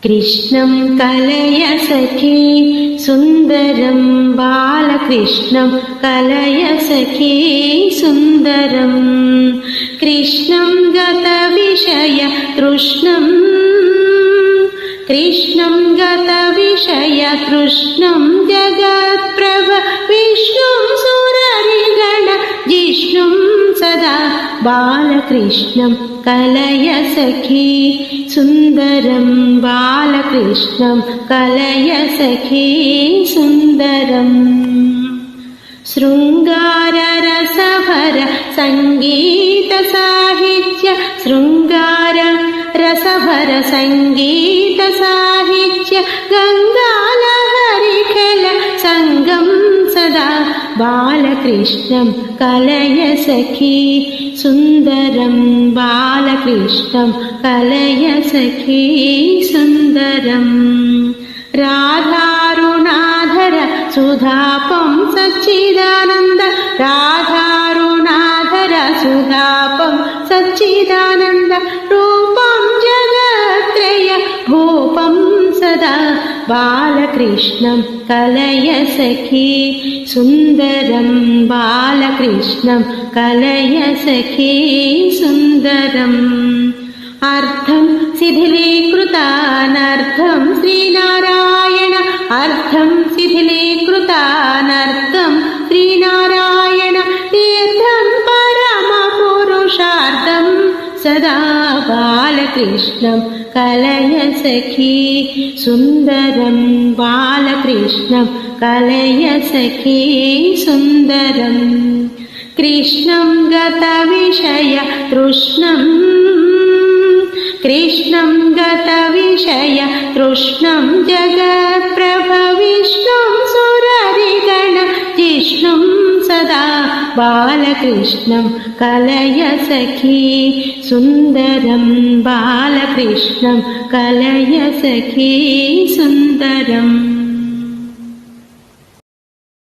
कृष्णं कलय सखी सुन्दरं बालकृष्णं कलय सखी सुन्दरं कृष्णं गतविषय तृष्णं कृष्णं गतविषय तृष्णं जगत्प्रभ विष्णुं सुररिगण जिष्णुं सदा बालकृष्णं कलय सखी सुन्दरं बालकृष्णं कलय सखी सुन्दरम् शृङ्गाररसभर सङ्गीतसाहित्य शृङ्गाररसभर सङ्गीतसाहित्य गङ्गालहरिखेल सङ्गं सदा बालकृष्णं कलय सखी सुन्दरं बालकृष्णं कलय सखी सुन्दरम् राधारुणाधर सुधापं सच्चिदानन्द राधारुणाधर सुधापं सच्चिदानन्द रूपं जगत्त्रय भूपं सदा बालकृष्णं कलय सखी सुन्दरं बालकृष्णं कलय सखी सुन्दरम् अर्थं शिथिलीकृतानर्थं श्रीनारायण अर्थं शिथिलीकृतानर्थं श्रीनारायण तीर्थं परमपुरुषार्थं सदा बालकृष्णं कलय सखी सुन्दरं बालकृष्णं कलय सखी सुन्दरं कृष्णं गतविषय तृष्णं कृष्णं गतविषय तृष्णं जगत्प्रभ विष्णुं सुररिगण जिष्णुं सदा बालकृष्णं कलय सखी सुन्दरं बालकृष्णं कलय सखी सुन्दरम्।